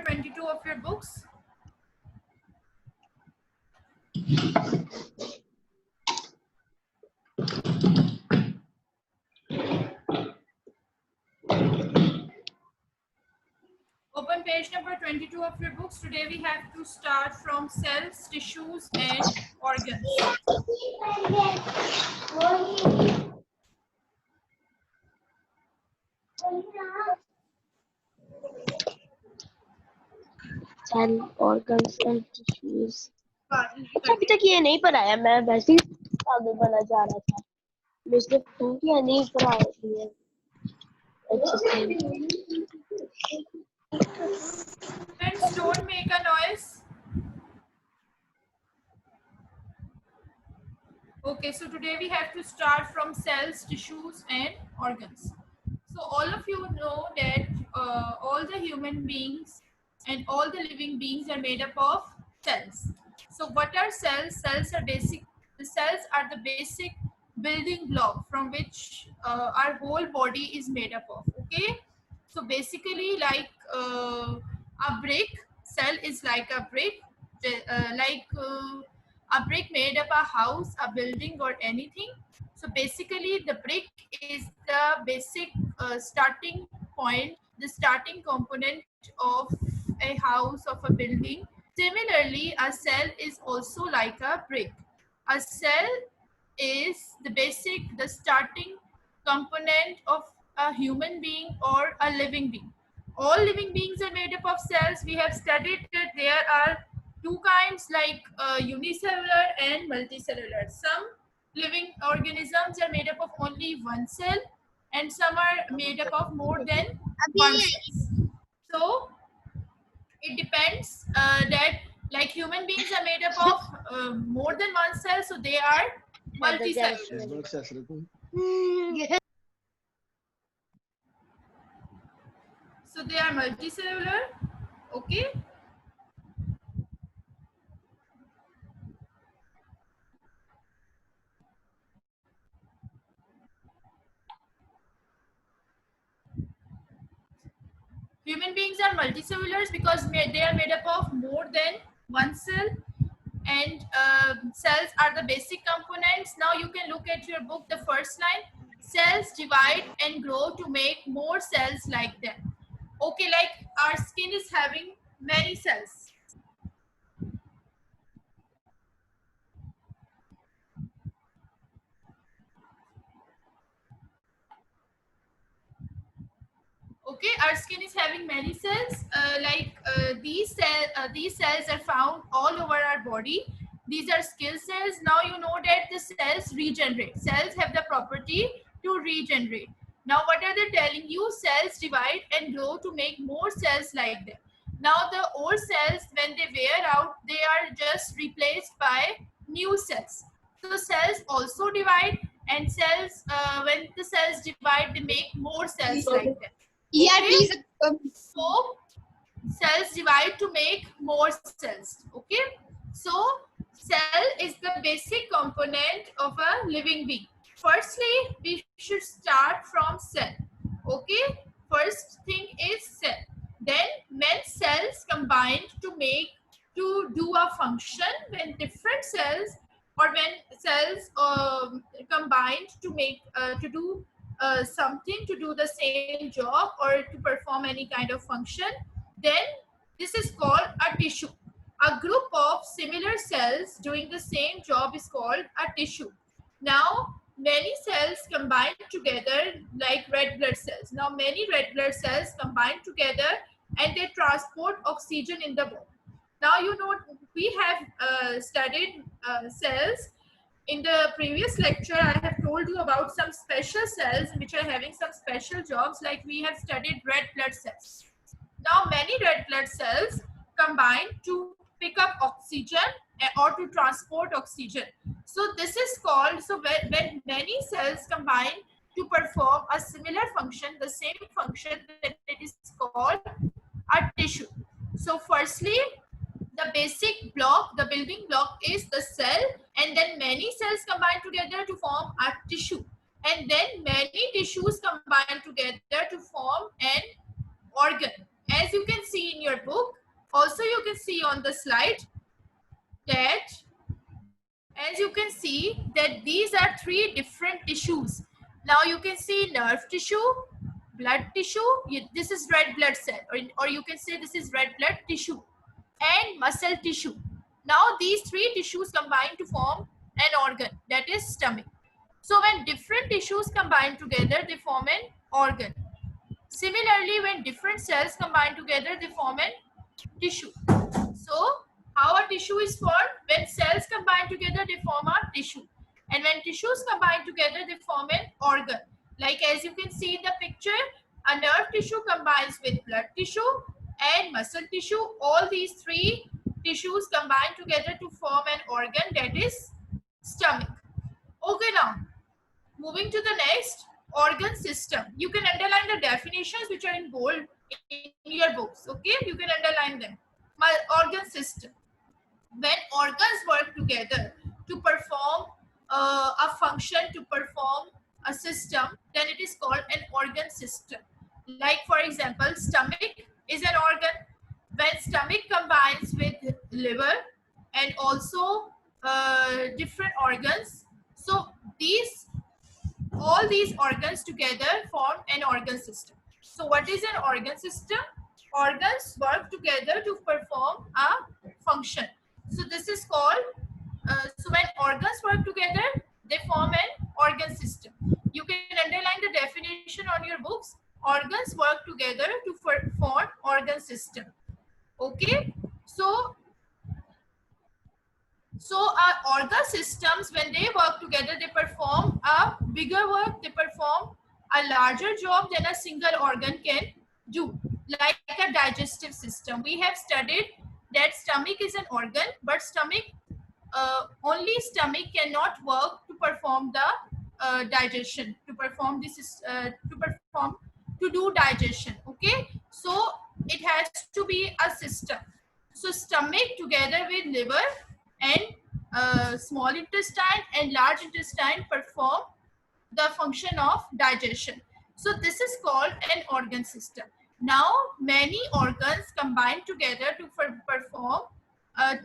22 of your books. Open page number 22 of your books. Today we have to start from cells, tissues and organs. Cell, organs and tissues. अच्छा अभी तक ये नहीं पढ़ाया, मैं वैसे ही आगे बढ़ना चाह रहा था। मुझे क्या नहीं पढ़ाया है अच्छे से। Friends, don't make a noise. Okay, so today we have to start from cells, tissues and organs. So all of you know that all the human beings and all the living beings are made up of cells. So what are cells? Cells are basic. The cells are the basic building block from which our whole body is made up of. Okay, so basically like a brick. Cell is like a brick, a brick made up a house, a building or anything. So basically the brick is the basic starting point, the starting component of a house, of a building. Similarly, a cell is also like a brick. A cell is the starting component of a human being or a living being. All living beings are made up of cells. We have studied that there are two kinds like unicellular and multicellular. Some living organisms are made up of only one cell and some are made up of more than one cell. So it depends that like human beings are made up of more than one cell, so they are multicellular. So they are multicellular. Okay. Human beings are multicellulars because they are made up of more than one cell, and cells are the basic components. Now you can look at your book, the first line. Cells divide and grow to make more cells like them. Okay, like our skin is having many cells. Okay, our skin is having many cells. These cells are found all over our body. These are skill cells. Now you know that the cells regenerate. Cells have the property to regenerate. Now what are they telling you? Cells divide and grow to make more cells like them. Now the old cells, when they wear out, they are just replaced by new cells. So cells also divide, and cells, when the cells divide, they make more cells like them. Yeah, Okay? please. So cells divide to make more cells. Okay, so cell is the basic component of a living being. Firstly, we should start from cell. Okay, first thing is cell. Then when cells combined to do a function, when different cells or when cells combined to make to do something, to do the same job or to perform any kind of function, then this is called a tissue. A group of similar cells doing the same job is called a tissue. Now, many cells combine together like red blood cells. Now, many red blood cells combine together and they transport oxygen in the body. Now, you know, we have studied cells. In the previous lecture, I have told you about some special cells which are having some special jobs, like we have studied red blood cells. Now, many red blood cells combine to pick up oxygen or to transport oxygen. So this is called, so when many cells combine to perform a similar function, the same function, then it is called a tissue. So firstly, the basic block, the building block is the cell, and then many cells combine together to form a tissue, and then many tissues combine together to form an organ. as you can see in your book, also you can see on the slide that as you can see that these are three different tissues. Now you can see nerve tissue, blood tissue, this is red blood cell, or you can say this is red blood tissue, and muscle tissue. Now these three tissues combine to form an organ, that is stomach. So when different tissues combine together, they form an organ. Similarly, when different cells combine together, they form an tissue. So how a tissue is formed? When cells combine together, they form a tissue. And when tissues combine together, they form an organ. Like as you can see in the picture, a nerve tissue combines with blood tissue and muscle tissue. All these three tissues combine together to form an organ, that is stomach. Okay, now moving to the next, organ system. You can underline the definitions which are in bold in your books. Okay, you can underline them. My organ system. When organs work together to perform a function, to perform a system, then it is called an organ system. Like for example, stomach is an organ. When stomach combines with liver and also different organs, so all these organs together form an organ system. So what is an organ system? Organs work together to perform a function. So this is called, so when organs work together, they form an organ system. You can underline the definition on your books. Organs work together to form organ system. Okay, so organ systems, when they work together, they perform a bigger work, they perform a larger job than a single organ can do. Like a digestive system, we have studied that stomach is an organ, but only stomach cannot work to perform the digestion, to do digestion. Okay, so it has to be a system. So stomach together with liver and small intestine and large intestine perform the function of digestion. So this is called an organ system. Now many organs combine together to perform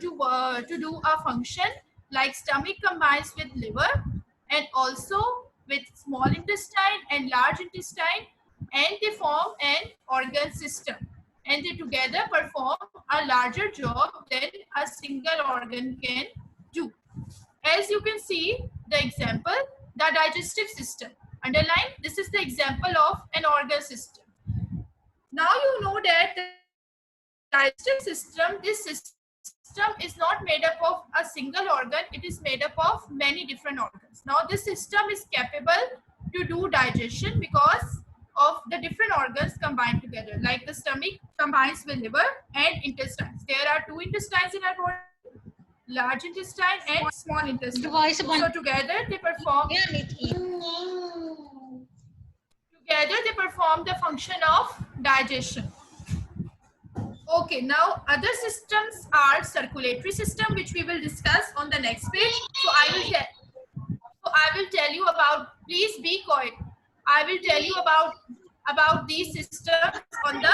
to do a function. Like stomach combines with liver and also with small intestine and large intestine, and they form an organ system, and they together perform a larger job than a single organ can do. As you can see the example, the digestive system. Underline, this is the example of an organ system. Now you know that the digestive system, this system is not made up of a single organ, it is made up of many different organs. Now this system is capable to do digestion because of the different organs combined together. Like the stomach combines with liver and intestines. There are two intestines in our body, large intestine and small intestine. So together they perform the function of digestion. Okay, now other systems are circulatory system, which we will discuss on the next page. So I will tell you about, please be quiet. I will tell you about these systems on the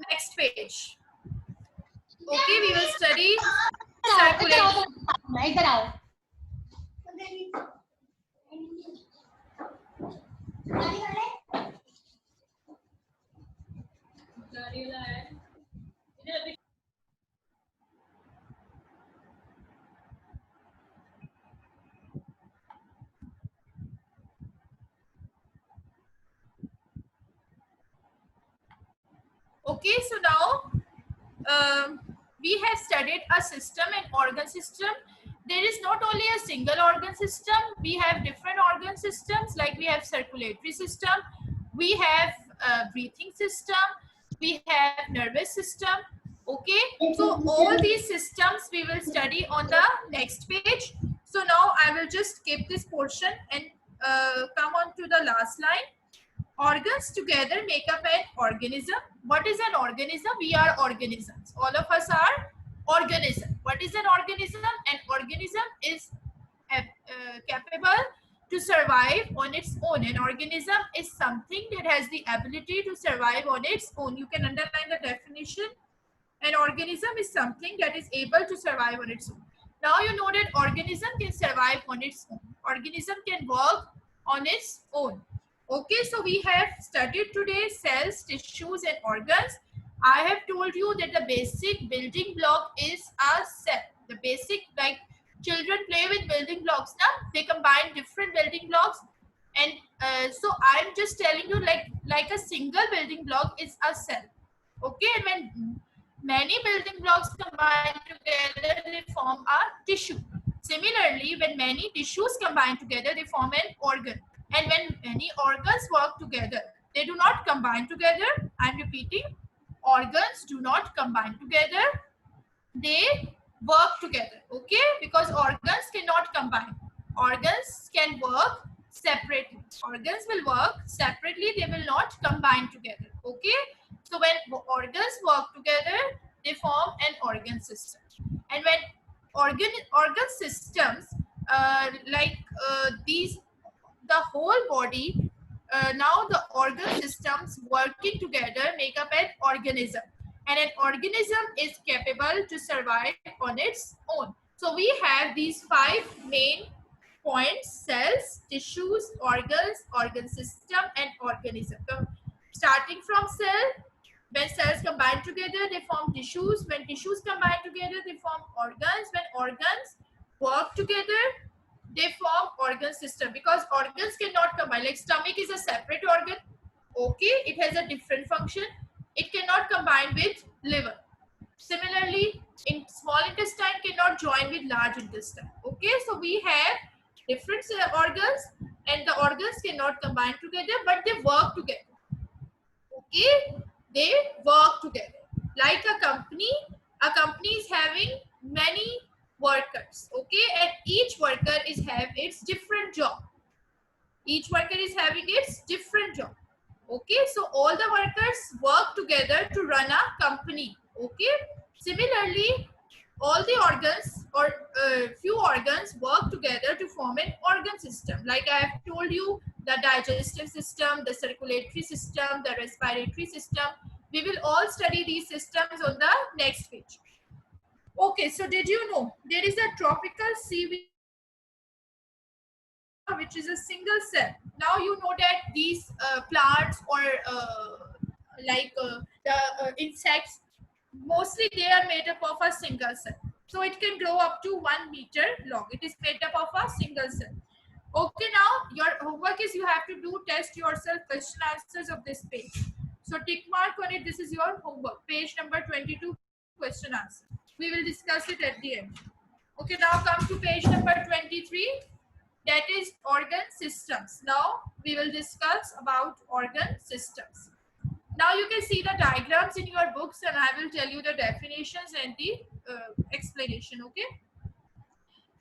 next page. Okay, we will study circulatory. Okay, so now we have studied a system, an organ system. There is not only a single organ system, we have different organ systems. Like we have circulatory system, we have breathing system, we have nervous system. Okay, so all these systems we will study on the next page. So now I will just skip this portion and come on to the last line. Organs together make up an organism. What is an organism? We are organisms. All of us are organism. What is an organism? An organism is capable to survive on its own. An organism is something that has the ability to survive on its own. You can underline the definition. An organism is something that is able to survive on its own. Now you know that organism can survive on its own. Organism can work on its own. Okay, so we have studied today cells, tissues and organs. I have told you that the basic building block is a cell. The basic, like children play with building blocks now, they combine different building blocks, and so I'm just telling you like a single building block is a cell. Okay, and when many building blocks combine together, they form a tissue. Similarly, when many tissues combine together, they form an organ. And when many organs work together, they do not combine together. I'm repeating, organs do not combine together. They work together, okay? Because organs cannot combine. Organs can work separately. Organs will work separately. They will not combine together, okay? So when organs work together, they form an organ system. And when organ systems these, the whole body, now the organ systems working together make up an organism. And an organism is capable to survive on its own. So we have these 5 main points: cells, tissues, organs, organ system and organism. So starting from cell, when cells combine together, they form tissues. When tissues combine together, they form organs. When organs work together, they form organ system, because organs cannot combine. Like stomach is a separate organ. Okay, it has a different function. It cannot combine with liver. Similarly, in small intestine cannot join with large intestine. Okay, so we have different organs, and the organs cannot combine together, but they work together. Okay, they work together. Like a company is having many workers. Okay, and each worker is have its different job. Each worker is having its different job. Okay, so all the workers work together to run a company. Okay, similarly, all the organs or few organs work together to form an organ system. Like I have told you, the digestive system, the circulatory system, the respiratory system. We will all study these systems on the next page. Okay, so did you know there is a tropical seaweed which is a single cell? Now you know that these plants or the insects, mostly they are made up of a single cell. So it can grow up to 1 meter long. It is made up of a single cell. Okay, now your homework is you have to do test yourself question answers of this page. So tick mark on it. This is your homework. Page number 22, question answer. We will discuss it at the end. Okay, now come to page number 23. That is organ systems. Now we will discuss about organ systems. Now you can see the diagrams in your books, and I will tell you the definitions and the explanation. Okay.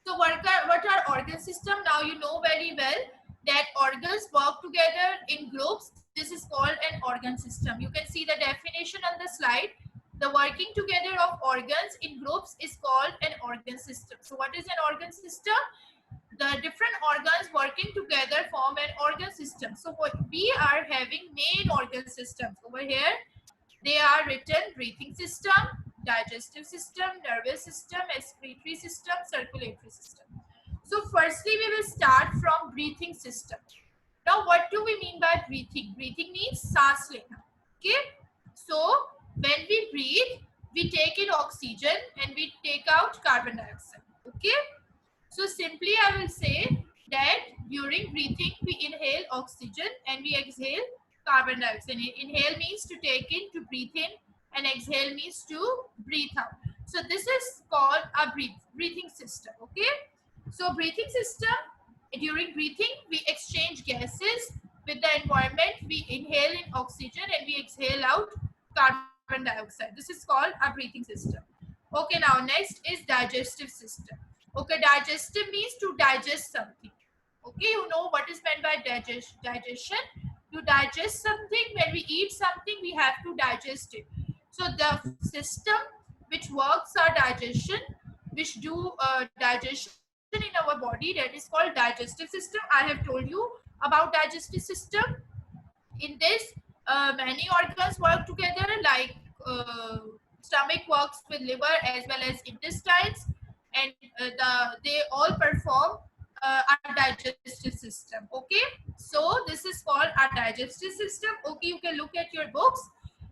So what are organ system? Now you know very well that organs work together in groups. This is called an organ system. You can see the definition on the slide. The working together of organs in groups is called an organ system. So what is an organ system? The different organs working together form an organ system. So what we are having main organ systems over here. They are written: breathing system, digestive system, nervous system, excretory system, circulatory system. So firstly, we will start from breathing system. Now, what do we mean by breathing? Breathing means सांस लेना. Okay. So when we breathe, we take in oxygen and we take out carbon dioxide. Okay. So simply I will say that during breathing, we inhale oxygen and we exhale carbon dioxide. Inhale means to take in, to breathe in, and exhale means to breathe out. So this is called a breathing system. Okay. So breathing system, during breathing, we exchange gases with the environment. We inhale in oxygen and we exhale out carbon dioxide. This is called a breathing system. Okay, now next is digestive system. Okay, digestive means to digest something. Okay, you know what is meant by digestion. To digest something, when we eat something, we have to digest it. So the system which works are digestion, which do digestion in our body that is called digestive system. I have told you about digestive system. In this, many organs work together, like stomach works with liver as well as intestines, and they all perform our digestive system. Okay, so this is called our digestive system. Okay, you can look at your books.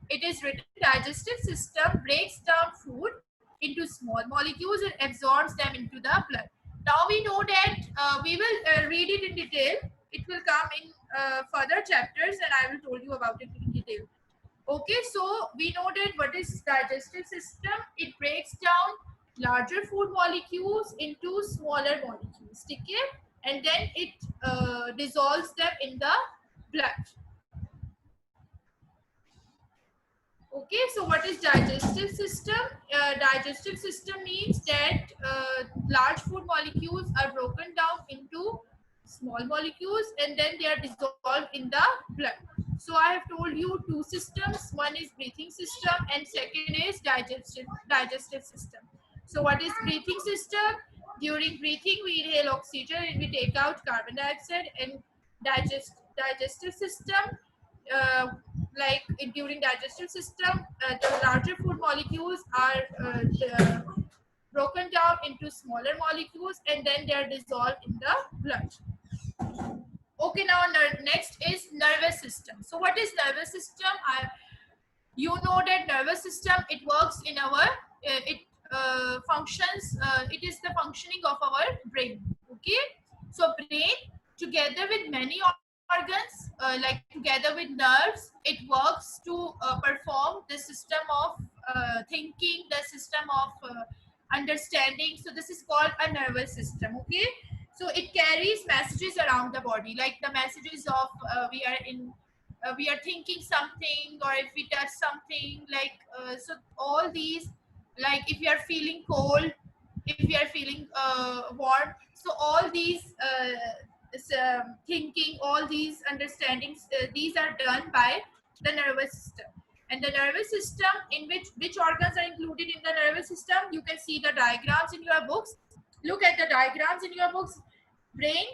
It is written digestive system breaks down food into small molecules and absorbs them into the blood. Now we know that we will read it in detail. It will come in further chapters and I will told you about it in detail. Okay, so we know that what is digestive system. It breaks down larger food molecules into smaller molecules, okay? And then it dissolves them in the blood. Okay, so what is digestive system? Digestive system means that large food molecules are broken down into small molecules and then they are dissolved in the blood. So I have told you two systems. One is breathing system and second is digestive system. So what is breathing system? During breathing, we inhale oxygen and we take out carbon dioxide. And digestive system, uh, like during digestive system, the larger food molecules are broken down into smaller molecules and then they are dissolved in the blood. Okay, now next is nervous system. So what is nervous system? You know that nervous system, it works in our it functions, it is the functioning of our brain. Okay, so brain together with many organs, like together with nerves, it works to perform the system of thinking, the system of understanding. So this is called a nervous system. Okay, so it carries messages around the body, like the messages of we are thinking something, or if we touch something, like so all these, like if you are feeling cold, if you are feeling warm, so all these thinking, all these understandings, these are done by the nervous system. And the nervous system, in which organs are included in the nervous system, you can see the diagrams in your books. Look at the diagrams in your books. Brain,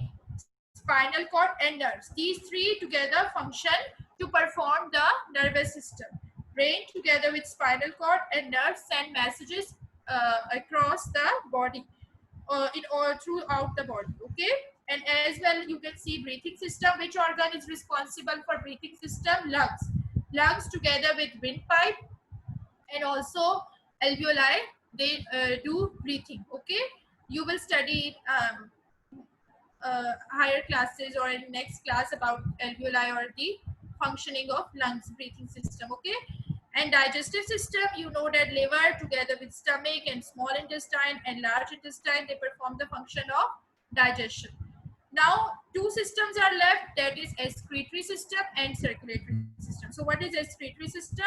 spinal cord and nerves, these three together function to perform the nervous system. Brain together with spinal cord and nerves send messages across the body, in all throughout the body. Okay, and as well you can see breathing system. Which organ is responsible for breathing system? Lungs together with windpipe and also alveoli, they do breathing. Okay, you will study higher classes or in next class about alveoli or the functioning of lungs, breathing system. Okay, and digestive system, you know that liver together with stomach and small intestine and large intestine, they perform the function of digestion. Now two systems are left, that is excretory system and circulatory system. So what is excretory system?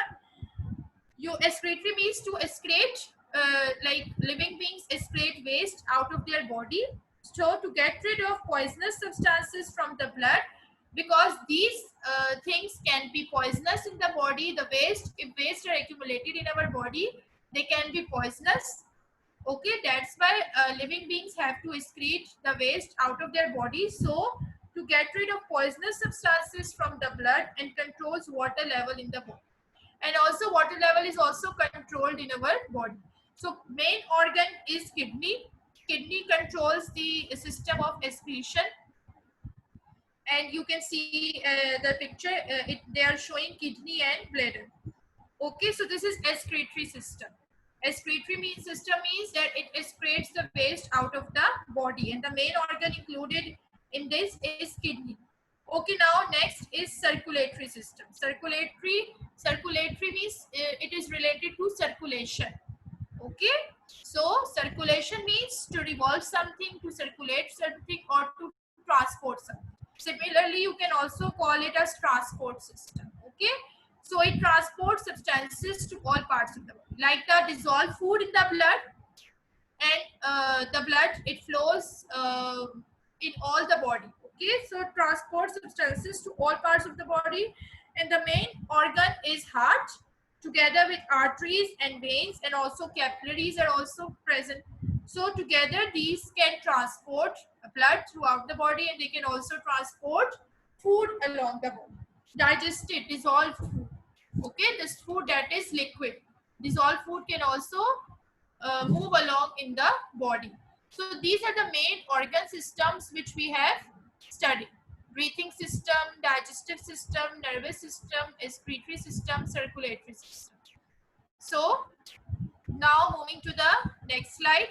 Excretory means to excrete, like living beings excrete waste out of their body, so to get rid of poisonous substances from the blood, because these things can be poisonous in the body. The waste, if waste are accumulated in our body, they can be poisonous. Okay, that's why living beings have to excrete the waste out of their body, so to get rid of poisonous substances from the blood, and controls water level in the body. And also water level is also controlled in our body. So main organ is kidney. Kidney controls the system of excretion, and you can see the picture, they are showing kidney and bladder. Okay, so this is excretory system. Excretory system means that it excretes the waste out of the body, and the main organ included in this is kidney. Okay, now next is circulatory system. Circulatory means it is related to circulation. Okay, so circulation means to revolve something, to circulate something, or to transport something. Similarly, you can also call it as transport system. Okay, so it transports substances to all parts of the body, like the dissolved food in the blood, and the blood, it flows in all the body. Okay, so transport substances to all parts of the body, and the main organ is heart together with arteries and veins, and also capillaries are also present So together these can transport blood throughout the body, and they can also transport food along the body. Digested, dissolved food. Okay, this food that is liquid. Dissolved food can also move along in the body. So these are the main organ systems which we have studied. Breathing system, digestive system, nervous system, excretory system, circulatory system. So now moving to the next slide.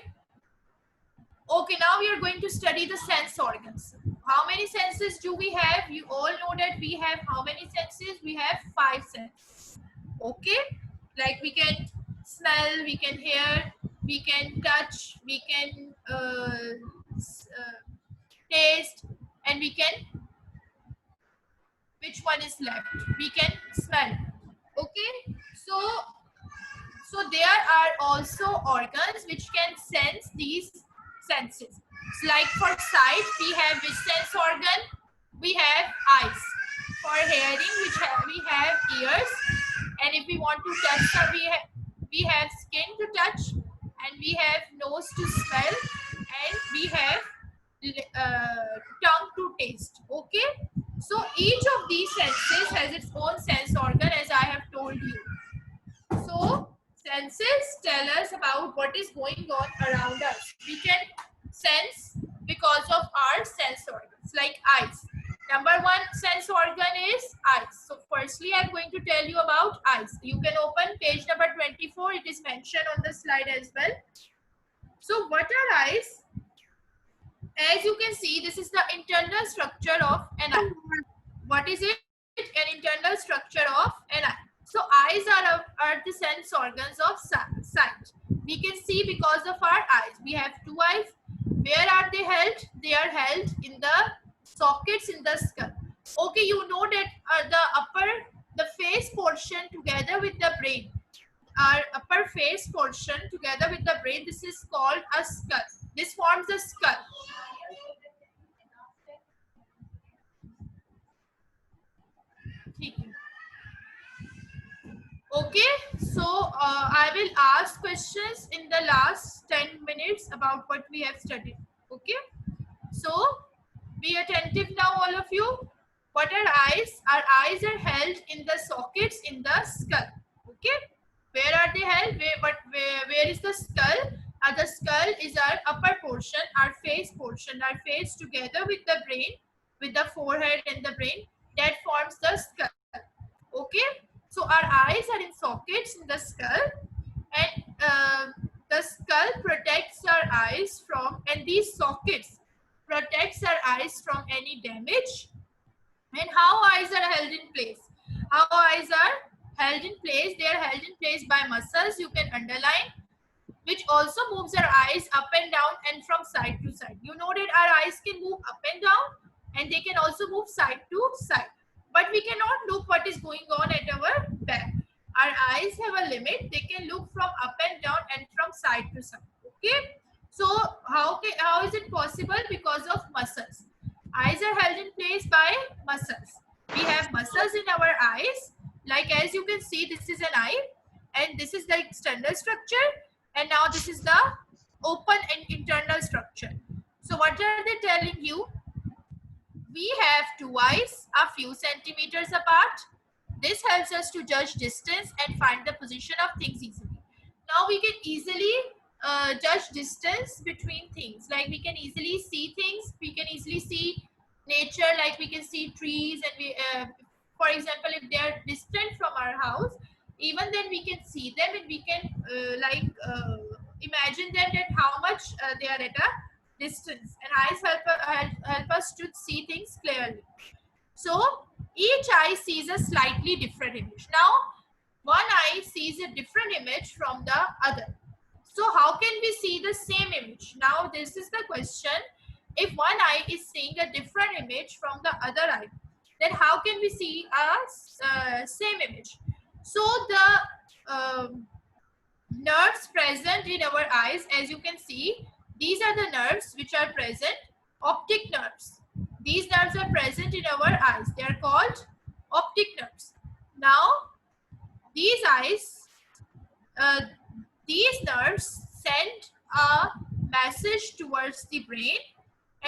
Okay, now we are going to study the sense organs. How many senses do we have? You all know that we have how many senses? We have 5 senses. Okay, like we can smell, we can hear, we can touch, we can taste, and we can, which one is left? We can smell. Okay, so there are also organs which can sense these senses. So like for sight, we have which sense organ? We have eyes. For hearing, we have ears. And if we want to touch, we have skin to touch, and we have nose to smell, and we have tongue to taste. Okay. So each of these senses has its own sense organ, as I have told you. So senses tell us about what is going on around us. We can sense because of our sense organs, like eyes. Number one sense organ is eyes. So firstly, I'm going to tell you about eyes. You can open page number 24. It is mentioned on the slide as well. So what are eyes? As you can see, this is the internal structure of an eye. What is it? An internal structure of an eye. So eyes are the sense organs of sight. We can see because of our eyes. We have 2 eyes. Where are they held? They are held in the sockets in the skull. Okay, you know that the face portion together with the brain, our upper face portion together with the brain, this is called a skull. This forms a skull. Okay, so I will ask questions in the last 10 minutes about what we have studied. Okay, so be attentive now, all of you. What are eyes? Our eyes are held in the sockets in the skull. Okay, where are they held? Where is the skull? The skull is our upper portion, our face portion, our face together with the brain, with the forehead and the brain, that forms the skull. Okay, so our eyes are in sockets in the skull, and the skull protects our eyes from, and these sockets protects our eyes from any damage. And how eyes are held in place? How eyes are held in place? They are held in place by muscles. You can underline, which also moves our eyes up and down and from side to side. You know that our eyes can move up and down, and they can also move side to side. But we cannot look what is going on at our back. Our eyes have a limit. They can look from up and down and from side to side. Okay. So how is it possible? Because of muscles. Eyes are held in place by muscles. We have muscles in our eyes. Like as you can see, this is an eye, and this is the external structure. And now this is the open and internal structure. So what are they telling you? We have 2 eyes a few centimeters apart. This helps us to judge distance and find the position of things easily. Now we can easily judge distance between things. Like we can easily see things. We can easily see nature, like we can see trees, and for example, if they are distant from our house, even then we can see them, and we can imagine them, that how much they are at a distance, and eyes help us to see things clearly. So each eye sees a slightly different image. Now one eye sees a different image from the other. So how can we see the same image? Now this is the question. If one eye is seeing a different image from the other eye, then how can we see a same image? So the nerves present in our eyes, as you can see, these are the nerves which are present, optic nerves. These nerves are present in our eyes. They are called optic nerves. Now, these nerves send a message towards the brain,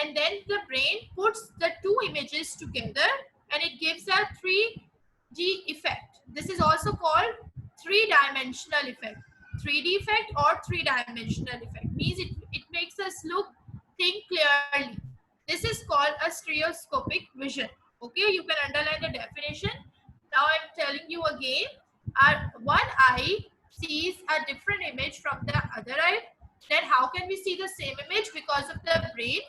and then the brain puts the two images together and it gives a 3D effect. This is also called three-dimensional effect. 3D effect or three-dimensional effect means it makes us think clearly. This is called a stereoscopic vision. Okay, you can underline the definition. Now I'm telling you again. Our one eye sees a different image from the other eye. Then how can we see the same image? Because of the brain.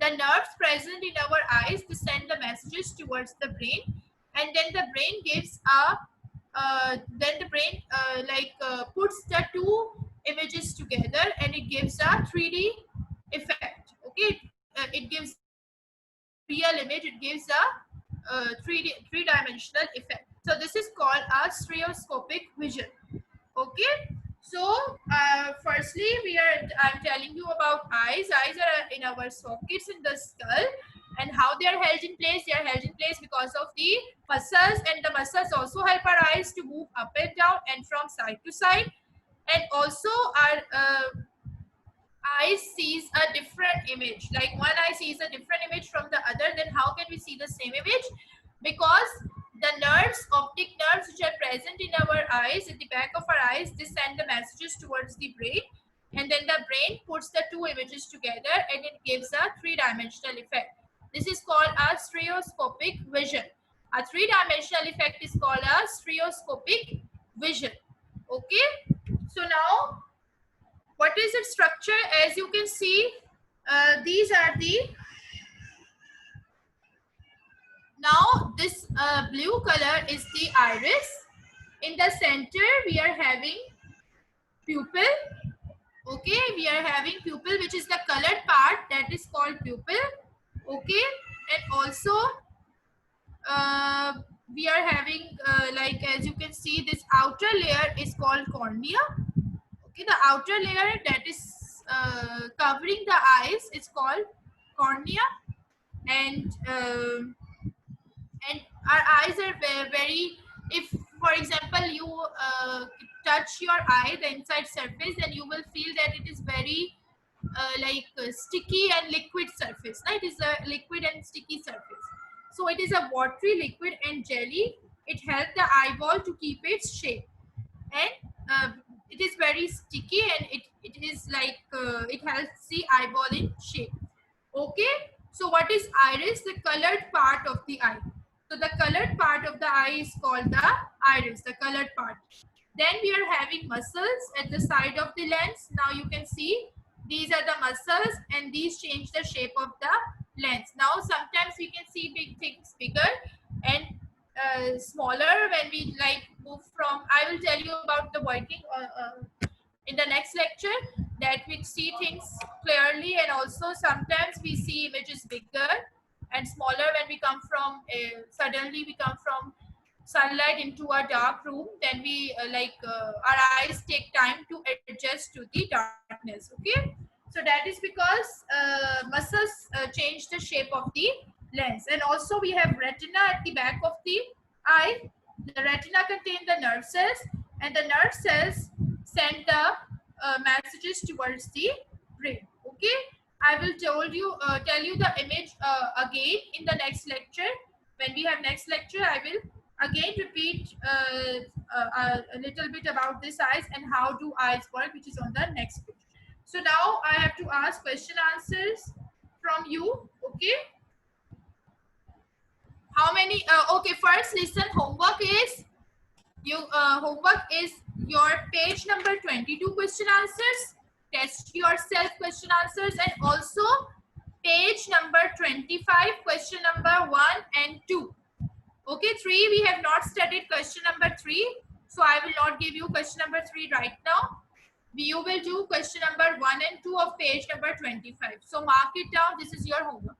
The nerves present in our eyes, they send the messages towards the brain, and then the brain gives a puts the two images together and it gives a 3D effect. Okay, it gives real image, it gives a three-dimensional effect. So this is called a stereoscopic vision. Okay, so firstly I'm telling you about eyes. Eyes are in our sockets in the skull, and how they are held in place. They are held in place because of the muscles, and the muscles also help our eyes to move up and down and from side to side. And also our eye sees a different image. Like one eye sees a different image from the other, then how can we see the same image? Because the nerves, optic nerves, which are present in our eyes, at the back of our eyes, they send the messages towards the brain, and then the brain puts the two images together and it gives a three-dimensional effect. This is called a stereoscopic vision. A three-dimensional effect is called a stereoscopic vision. Okay, so now what is its structure? As you can see, these are the, now this blue color is the iris. In the center we are having pupil. Okay, we are having pupil, which is the colored part, that is called pupil. Okay, and also we are having like, as you can see, this outer layer is called cornea. Okay, the outer layer that is covering the eyes is called cornea, and our eyes are very, if for example you touch your eye, the inside surface, then you will feel that it is very sticky and liquid surface. Right? It is a liquid and sticky surface. So it is a watery, liquid and jelly. It helps the eyeball to keep its shape, and it is very sticky, and it is like it helps the eyeball in shape. Okay, so what is iris? The colored part of the eye. So the colored part of the eye is called the iris, the colored part. Then we are having muscles at the side of the lens. Now you can see these are the muscles, and these change the shape of the lens. Now sometimes we can see big things bigger and smaller when we like move from, I will tell you about the working in the next lecture, that we see things clearly, and also sometimes we see images bigger and smaller when we come from suddenly we come from sunlight into a dark room, then we our eyes take time to adjust to the darkness. Okay, so that is because muscles change the shape of the lens. And also we have retina at the back of the eye. The retina contains the nerve cells, and the nerve cells send the messages towards the brain. Okay, I will tell you the image again in the next lecture. When we have next lecture, I will again repeat a little bit about this eyes and how do eyes work, which is on the next page. So now I have to ask question answers from you. Okay, how many okay, first listen, homework is your page number 22 question answers, test yourself question answers, and also page number 25 question number 1 and 2. Okay, 3 we have not studied question number 3, so I will not give you question number 3 right now. You will do question number 1 and 2 of page number 25. So mark it down. This is your homework.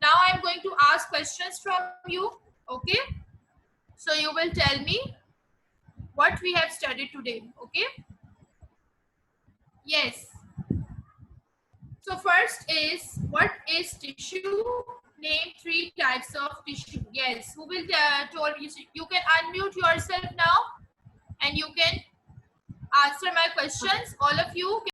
Now I am going to ask questions from you. Okay, so you will tell me what we have studied today. Okay, yes. So first is, what is tissue? Name 3 types of tissue. Yes, who will tell you? You can unmute yourself now and you can answer my questions. All of you can